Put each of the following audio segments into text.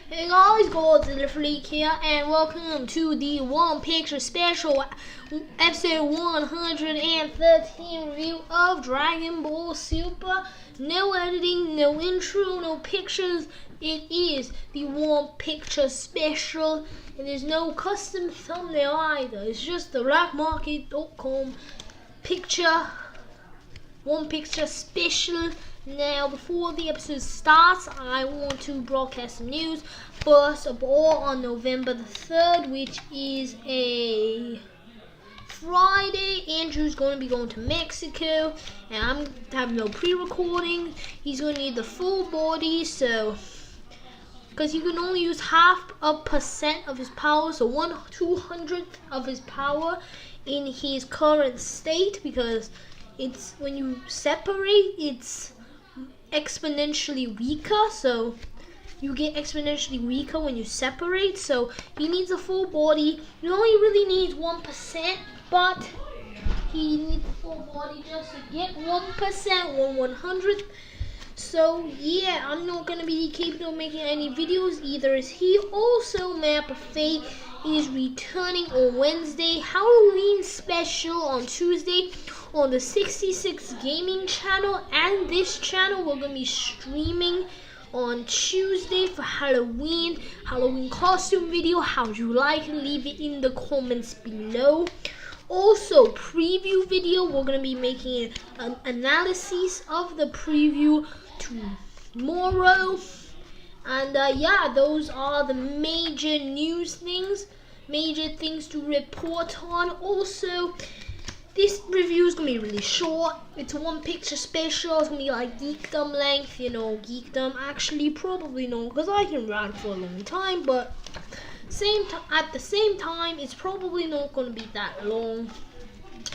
Hey guys, Godzilla Freak here, and welcome to the One Picture Special episode 113 review of Dragon Ball Super. No editing, no intro, no pictures. It is the One Picture Special, and there's no custom thumbnail either. It's just the blackmarket.com picture, One Picture Special. Now, before the episode starts, I want to broadcast some news. First of all, on November the 3rd, which is a Friday, Andrew's going to be going to Mexico, and I'm having no pre-recording. He's going to need the full body, so because he can only use 0.5% of his power, so 1/200th of his power in his current state, because it's when you separate, it's exponentially weaker, so you get exponentially weaker when you separate. So he needs a full body. He only really needs 1%, but he needs a full body just to get 1%, 1/100th. So yeah, I'm not gonna be capable of making any videos, either is he. Also, Map of Fate is returning on Wednesday. Halloween special on Tuesday on the 66 Gaming channel, and this channel we're gonna be streaming on Tuesday for Halloween costume video. How'd you like it? Leave it in the comments below. Also, preview video, we're gonna be making an analysis of the preview tomorrow. And yeah, those are the major things to report on. Also, this review is going to be really short. It's a one picture special. It's going to be like geekdom length. You know, geekdom actually probably no, because I can rant for a long time. But at the same time, it's probably not going to be that long,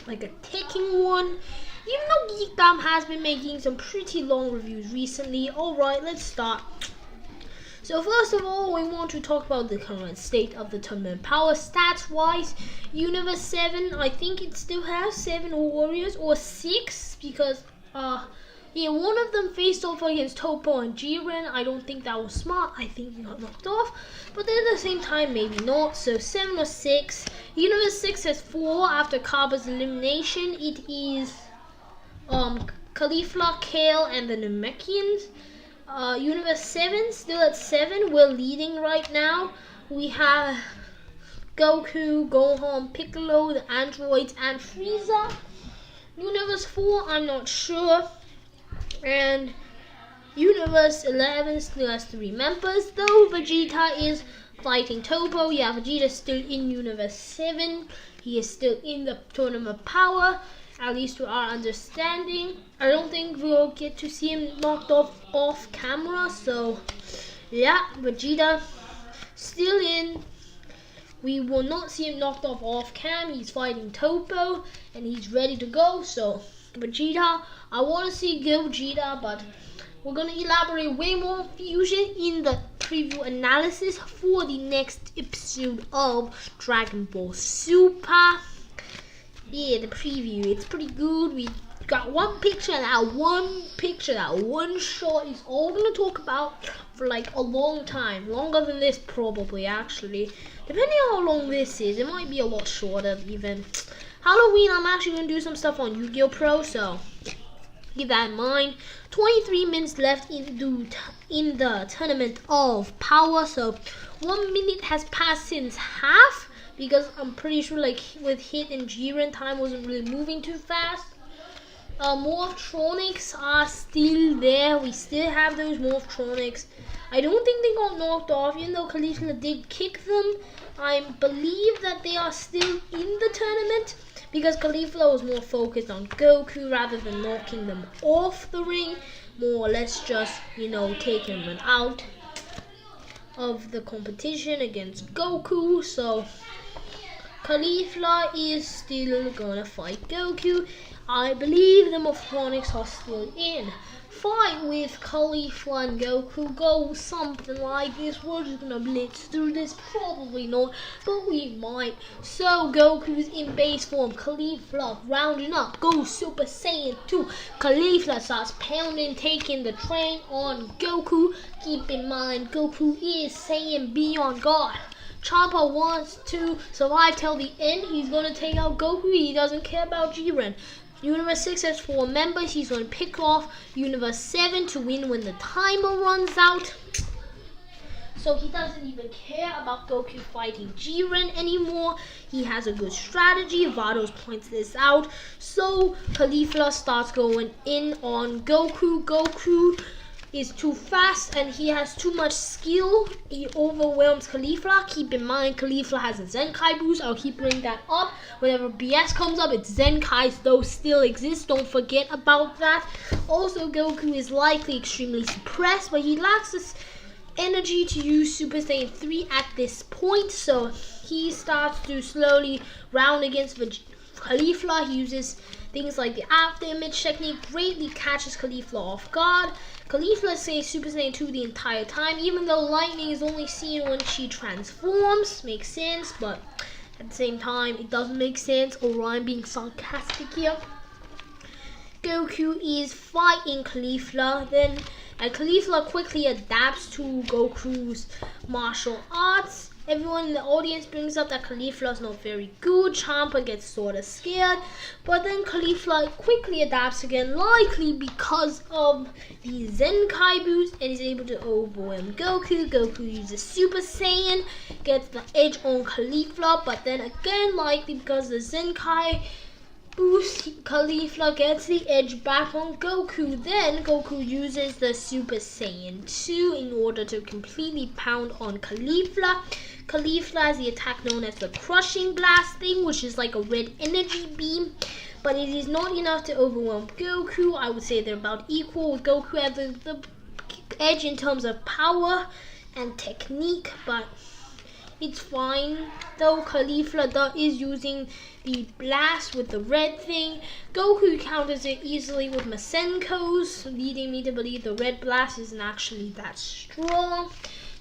like a ticking one. Even though geekdom has been making some pretty long reviews recently. Alright, let's start. So first of all, we want to talk about the current state of the tournament power. Stats wise, Universe 7, I think it still has 7 warriors, or 6, because yeah, one of them faced off against Toppo and Jiren. I don't think that was smart. I think he got knocked off, but then at the same time maybe not. So 7 or 6. Universe 6 has 4 after Kaba's elimination. It is Califla, Kale, and the Namekians. Universe 7 still at 7. We're leading right now. We have Goku, Gohan, Piccolo, the androids, and Frieza. Universe 4, I'm not sure. And Universe 11 still has 3 members, though Vegeta is fighting Toppo. Yeah, Vegeta's still in Universe 7. He is still in the tournament power, at least to our understanding. I don't think we'll get to see him knocked off camera, so yeah, Vegeta still in. We will not see him knocked off cam. He's fighting Toppo, and he's ready to go. So Vegeta, I want to see Gogeta, but we're going to elaborate way more fusion in the preview analysis for the next episode of Dragon Ball Super. Yeah, the preview, it's pretty good. We got one picture, and that one shot is all we're going to talk about for like a long time. Longer than this probably, actually. Depending on how long this is, it might be a lot shorter even. Halloween, I'm actually going to do some stuff on Yu-Gi-Oh! Pro, so keep that in mind. 23 minutes left in the tournament of power, so 1 minute has passed since half, because I'm pretty sure like with Hit and Jiren, time wasn't really moving too fast. Morphtronics are still there. We still have those Morphtronics. I don't think they got knocked off, even though Califla did kick them. I believe that they are still in the tournament, because Califla was more focused on Goku rather than knocking them off the ring. More or less just, you know, taking them out of the competition against Goku. So Califla is still gonna fight Goku. I believe the Morphtronics are still in. fight with Califla and Goku goes something like this. We're just gonna blitz through this, probably not, but we might. So Goku's in base form, Califla rounding up, goes Super Saiyan 2. Califla starts pounding, taking the train on Goku. Keep in mind, Goku is Saiyan beyond God. Champa wants to survive till the end. He's gonna take out Goku. He doesn't care about Jiren. Universe 6 has 4 members. He's going to pick off Universe 7 to win when the timer runs out. So he doesn't even care about Goku fighting Jiren anymore. He has a good strategy. Vados points this out. So Califla starts going in on Goku. Goku is too fast and he has too much skill. He overwhelms Califla. Keep in mind, Califla has a Zenkai boost. I'll keep bringing that up. Whenever BS comes up, it's Zenkais. Those still exist. Don't forget about that. Also, Goku is likely extremely suppressed, but he lacks this energy to use Super Saiyan 3 at this point. So he starts to slowly round against Califla. He uses things like the after image technique, greatly catches Califla off guard. Califla stays Super Saiyan 2 the entire time, even though lightning is only seen when she transforms. Makes sense, but at the same time, it doesn't make sense, or I'm being sarcastic here. Goku is fighting Califla, and Califla quickly adapts to Goku's martial arts. Everyone in the audience brings up that Califla is not very good. Champa gets sort of scared, but then Califla quickly adapts again, likely because of the Zenkai boost, and is able to overwhelm Goku. Goku uses Super Saiyan, gets the edge on Califla, but then again, likely because the Zenkai boost, Califla gets the edge back on Goku. Then Goku uses the Super Saiyan 2 in order to completely pound on Califla. Califla has the attack known as the Crushing Blast thing, which is like a red energy beam, but it is not enough to overwhelm Goku. I would say they're about equal. Goku has the edge in terms of power and technique, but it's fine. Though Califla is using the blast with the red thing, Goku counters it easily with Masenko's, leading me to believe the red blast isn't actually that strong.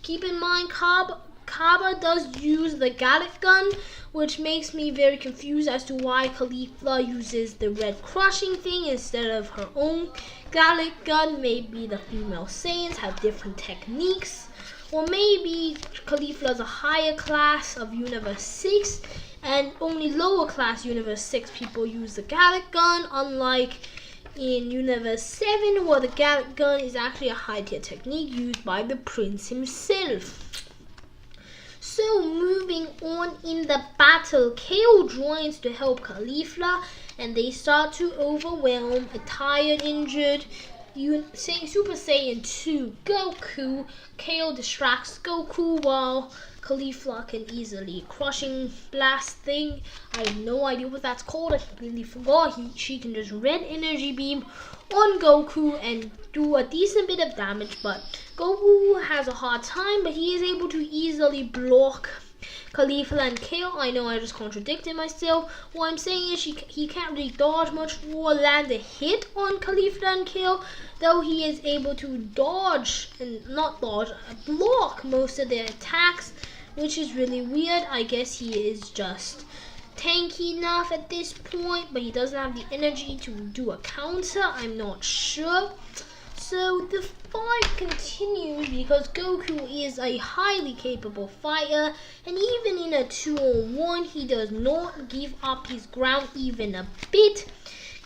Keep in mind, Kaba does use the Gallic gun, which makes me very confused as to why Califla uses the red crushing thing instead of her own Gallic gun. Maybe the female Saiyans have different techniques. Or maybe Califla is a higher class of Universe 6 and only lower class Universe 6 people use the Gallic gun, unlike in Universe 7 where the Gallic gun is actually a high tier technique used by the Prince himself. So moving on in the battle, Kale joins to help Califla and they start to overwhelm a tired, injured Super Saiyan 2 Goku. Kale distracts Goku while Califla can easily Crushing Blast thing. I have no idea what that's called. I completely forgot. She can just red energy beam on Goku and do a decent bit of damage, but Goku has a hard time, but he is able to easily block Califla and Kale. I know I just contradicted myself. What I'm saying is he can't really dodge much or land a hit on Califla and Kale, though he is able to dodge and block most of their attacks, which is really weird. I guess he is just tanky enough at this point, but he doesn't have the energy to do a counter. I'm not sure. So the fight continues because Goku is a highly capable fighter, and even in a 2-on-1 he does not give up his ground even a bit.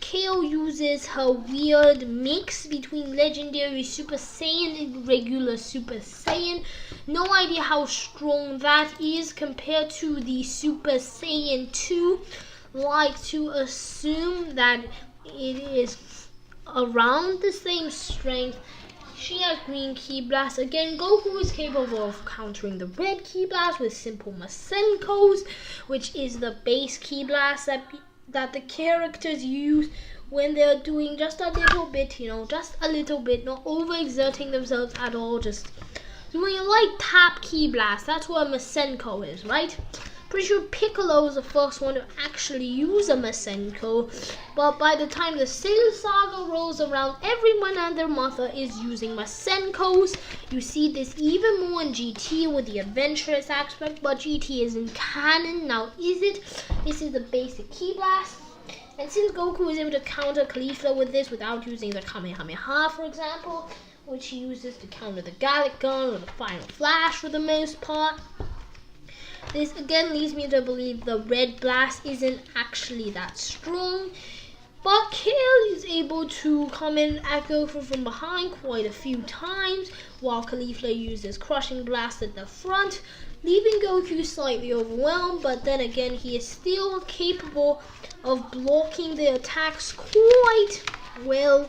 Kale uses her weird mix between legendary Super Saiyan and regular Super Saiyan. No idea how strong that is compared to the Super Saiyan 2. Like to assume that it is around the same strength. She has green Ki Blast. Again, Goku is capable of countering the red Ki Blast with simple Masenko's, which is the base Ki Blast that the characters use when they're doing just a little bit, just a little bit, not overexerting themselves at all, just doing a light tap Ki Blast. That's what a Masenko is, right? Pretty sure Piccolo was the first one to actually use a Masenko, but by the time the Cell Saga rolls around, everyone and their mother is using Masenkos. You see this even more in GT with the adventurous aspect, but GT isn't canon. Now is it? This is the basic Ki Blast. And since Goku is able to counter Califla with this without using the Kamehameha, for example, which he uses to counter the Gallic Gun or the Final Flash for the most part, this again leads me to believe the Red Blast isn't actually that strong. But Kale is able to come in at Goku from behind quite a few times, while Califla uses Crushing Blast at the front, leaving Goku slightly overwhelmed, but then again he is still capable of blocking the attacks quite well,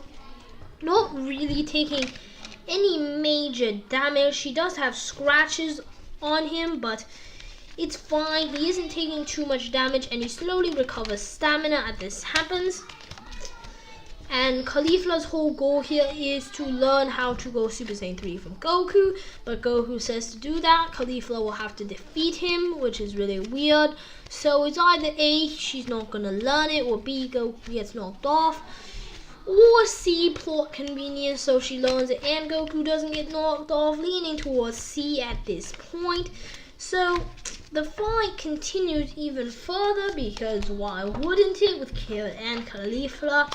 not really taking any major damage. He does have scratches on him, but it's fine. He isn't taking too much damage, and he slowly recovers stamina as this happens. And Califla's whole goal here is to learn how to go Super Saiyan 3 from Goku, but Goku says to do that, Califla will have to defeat him, which is really weird. So it's either A, she's not gonna learn it, or B, Goku gets knocked off, or C, plot convenience, so she learns it and Goku doesn't get knocked off, leaning towards C at this point. So the fight continues even further, because why wouldn't it, with Kale and Califla?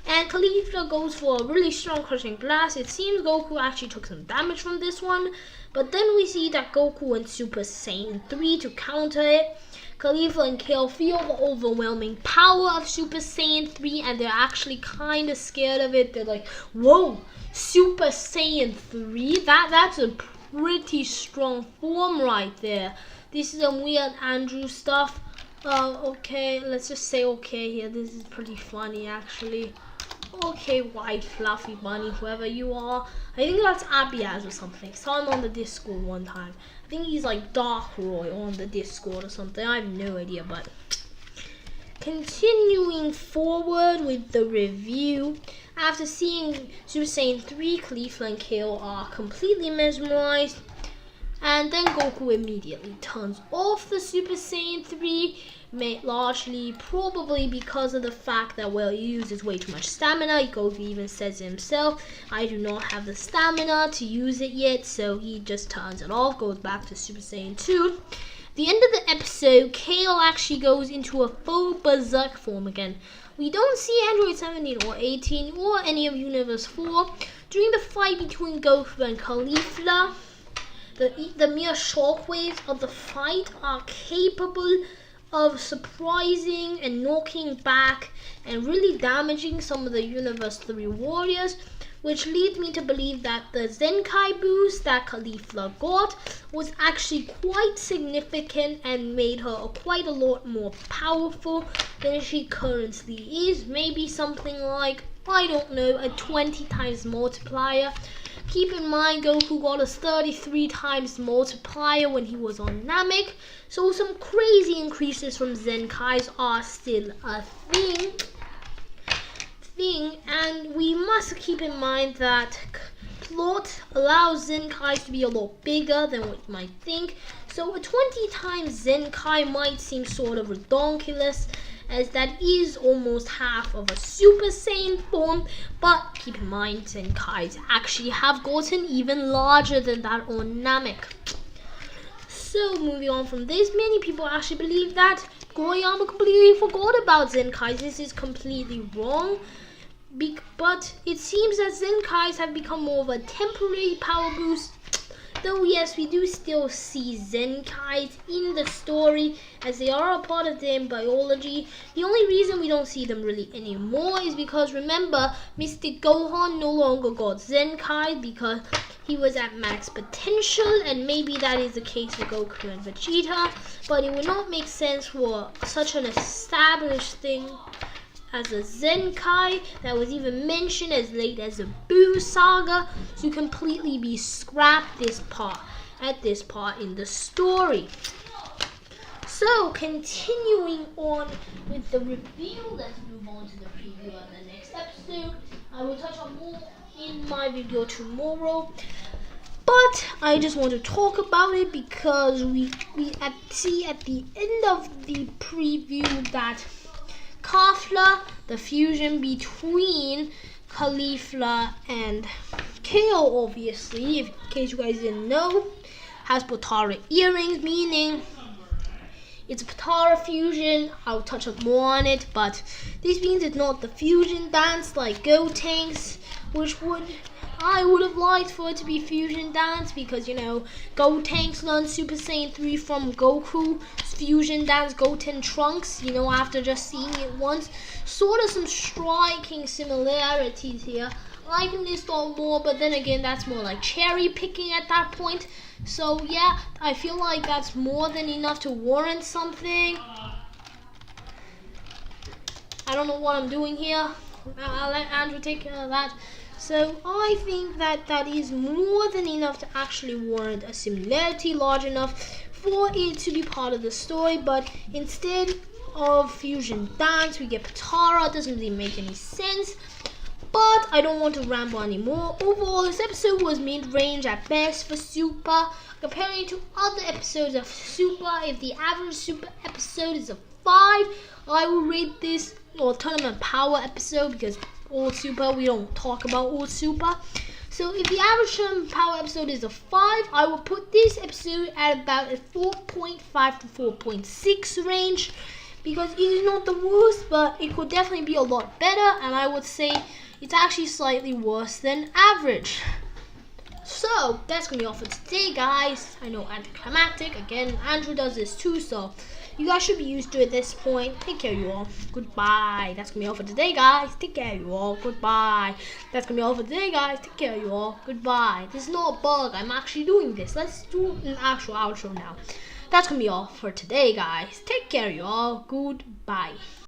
And Califla goes for a really strong Crushing Blast. It seems Goku actually took some damage from this one, but then we see that Goku went Super Saiyan 3 to counter it. Califla and Kale feel the overwhelming power of Super Saiyan 3, and they're actually kind of scared of it. They're like, whoa, Super Saiyan 3? That's a pretty strong form right there. This is some weird Andrew stuff. Okay, let's just say okay here. This is pretty funny actually. Okay, white fluffy bunny, whoever you are. I think that's Abiaz or something. Saw him on the Discord one time. I think he's like Dark Roy on the Discord or something. I have no idea, but continuing forward with the review. After seeing Super Saiyan 3, Califla and Kale are completely mesmerized. And then Goku immediately turns off the Super Saiyan 3, largely probably because of the fact that, well, he uses way too much stamina. Goku even says it himself, I do not have the stamina to use it yet, so he just turns it off, goes back to Super Saiyan 2. The end of the episode, Kale actually goes into a full Berserk form again. We don't see Android 17 or 18 or any of Universe 4 during the fight between Goku and Califla. The mere shockwaves of the fight are capable of surprising and knocking back and really damaging some of the Universe 3 warriors, which leads me to believe that the Zenkai boost that Califla got was actually quite significant and made her quite a lot more powerful than she currently is. Maybe something like, I don't know, a 20 times multiplier. Keep in mind, Goku got a 33 times multiplier when he was on Namek, so some crazy increases from Zenkais are still a thing. And we must keep in mind that plot allows Zenkais to be a lot bigger than what you might think, so a 20 times Zenkai might seem sort of redonkulous, as that is almost half of a Super Saiyan form, but keep in mind Zenkais actually have gotten even larger than that on Namek. So moving on from this, many people actually believe that Goyama completely forgot about Zenkais. This is completely wrong, but it seems that Zenkais have become more of a temporary power boost. Though yes, we do still see Zenkais in the story, as they are a part of their biology. The only reason we don't see them really anymore is because, remember, Mystic Gohan no longer got Zenkai because he was at max potential, and maybe that is the case for Goku and Vegeta, but it would not make sense for such an established thing as a Zenkai that was even mentioned as late as the Buu saga to completely be scrapped at this part in the story. So continuing on with the review, let's move on to the preview of the next episode. I will touch on more in my video tomorrow. But I just want to talk about it because we see at the end of the preview that Califla, the fusion between Califla and Kale, obviously, in case you guys didn't know, has Potara earrings, meaning it's a Potara fusion. I'll touch up more on it, but this means it's not the fusion dance like Gotenks, which I would have liked for it to be fusion dance because, you know, Gotenks learned Super Saiyan 3 from Goku. Fusion dance Goten Trunks, you know, after just seeing it once. Sort of some striking similarities here. Liking this thought more, but then again, that's more like cherry picking at that point. So yeah, I feel like that's more than enough to warrant something. I don't know what I'm doing here. I'll let Andrew take care of that. So I think that is more than enough to actually warrant a similarity large enough for it to be part of the story. But instead of fusion dance, we get Potara. It doesn't really make any sense. But I don't want to ramble anymore. Overall, this episode was mid-range at best for Super. Comparing it to other episodes of Super, if the average Super episode is a 5, I will rate this Tournament Power episode because Old Super, we don't talk about Old Super. So if the average Tournament Power episode is a 5, I will put this episode at about a 4.5 to 4.6 range because it is not the worst, but it could definitely be a lot better, and I would say it's actually slightly worse than average. So that's gonna be all for today, guys. I know anticlimactic. Again, Andrew does this too, so you guys should be used to it at this point. Take care, you all. Goodbye. That's gonna be all for today, guys. Take care, you all. Goodbye. That's gonna be all for today, guys. Take care, you all. Goodbye. This is not a bug. I'm actually doing this. Let's do an actual outro now. That's gonna be all for today, guys. Take care, you all. Goodbye.